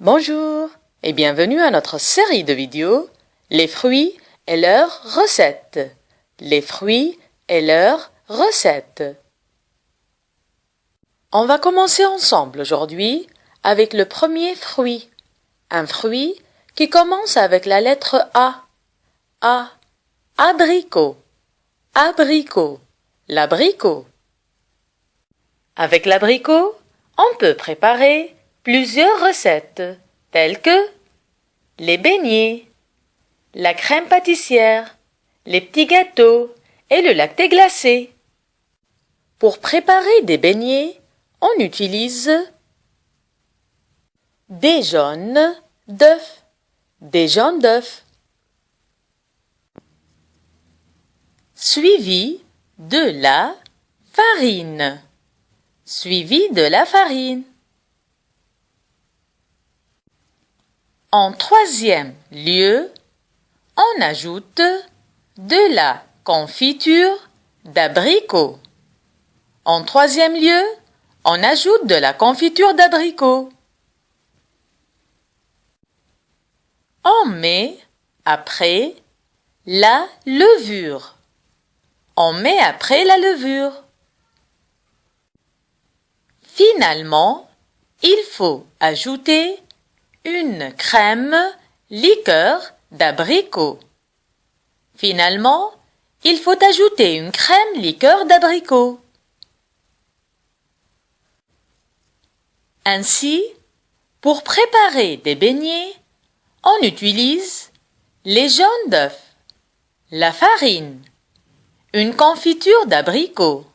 Bonjour et bienvenue à notre série de vidéos Les fruits et leurs recettes. Les fruits et leurs recettes. On va commencer ensemble aujourd'hui avec le premier fruit. Un fruit qui commence avec la lettre A. A. Abricot. Abricot. L'abricot. Avec l'abricot, on peut préparer plusieurs recettes, telles que les beignets, la crème pâtissière, les petits gâteaux et le lacté glacé. Pour préparer des beignets, on utilise des jaunes d'œufs, suivi de la farine, En troisième lieu, on ajoute de la confiture d'abricot. En troisième lieu, on ajoute de la confiture d'abricot. On met après la levure. Finalement, il faut ajouter une crème liqueur d'abricot. Ainsi, pour préparer des beignets, on utilise les jaunes d'œufs, la farine, une confiture d'abricot,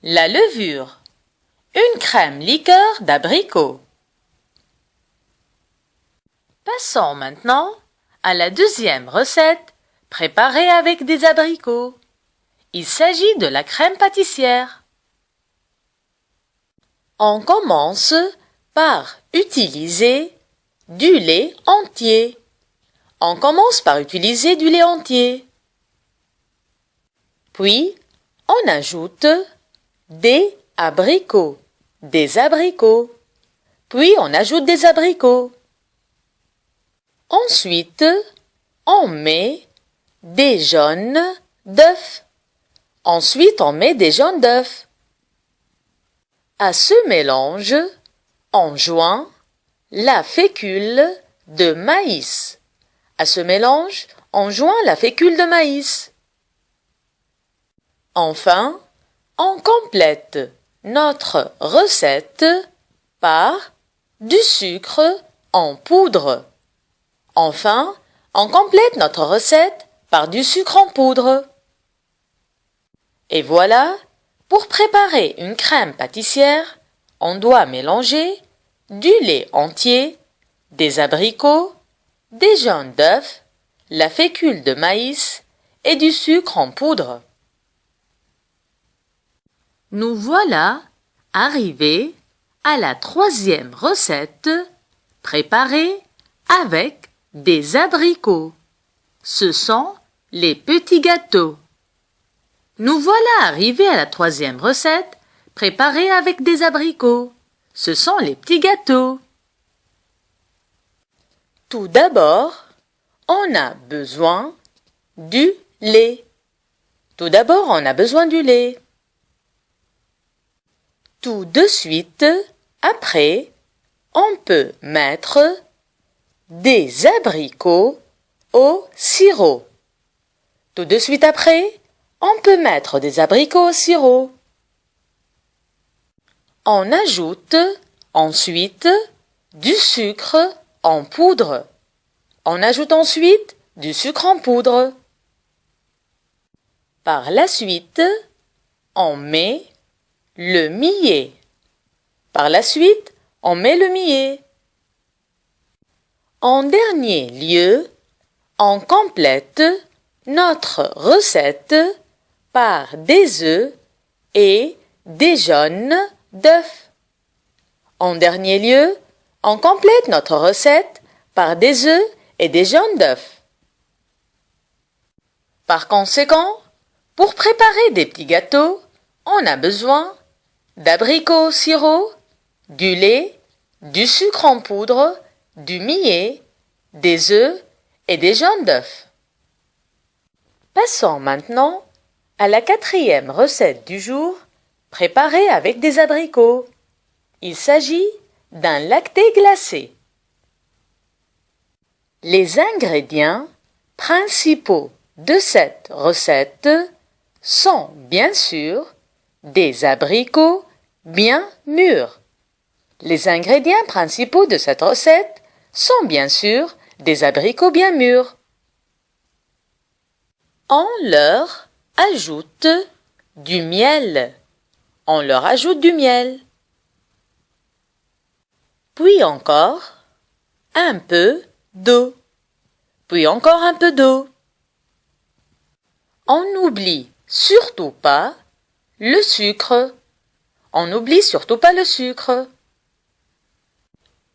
la levure, une crème liqueur d'abricot. Passons maintenant à la deuxième recette préparée avec des abricots. Il s'agit de la crème pâtissière. On commence par utiliser du lait entier. Puis, on ajoute des abricots. Ensuite, on met des jaunes d'œufs. À ce mélange, on joint la fécule de maïs. Enfin, on complète notre recette par du sucre en poudre. Et voilà, pour préparer une crème pâtissière, on doit mélanger du lait entier, des abricots, des jaunes d'œufs, la fécule de maïs et du sucre en poudre. Nous voilà arrivés à la troisième recette préparée avec des abricots. Ce sont les petits gâteaux. Tout d'abord, on a besoin du lait. Tout de suite après, on peut mettre des abricots au sirop. On ajoute ensuite du sucre en poudre. Par la suite, on met le millet. En dernier lieu, on complète notre recette par des œufs et des jaunes d'œufs. Par conséquent, pour préparer des petits gâteaux, on a besoin d'abricots au sirop, du lait, du sucre en poudre du millet, des œufs et des jaunes d'œufs. Passons maintenant à la 4e recette du jour, préparée avec des abricots. Il s'agit d'un lacté glacé. Les ingrédients principaux de cette recette sont bien sûr des abricots bien mûrs. Les ingrédients principaux de cette recette sont bien sûr des abricots bien mûrs. On leur ajoute du miel. On leur ajoute du miel. Puis encore un peu d'eau. Puis encore un peu d'eau. On n'oublie surtout pas le sucre. On n'oublie surtout pas le sucre.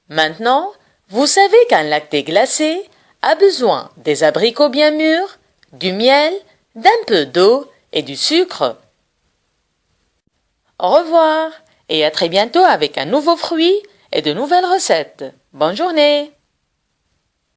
Maintenant, vous savez qu'un lacté glacé a besoin des abricots bien mûrs, du miel, d'un peu d'eau et du sucre. Au revoir et à très bientôt avec un nouveau fruit et de nouvelles recettes. Bonne journée!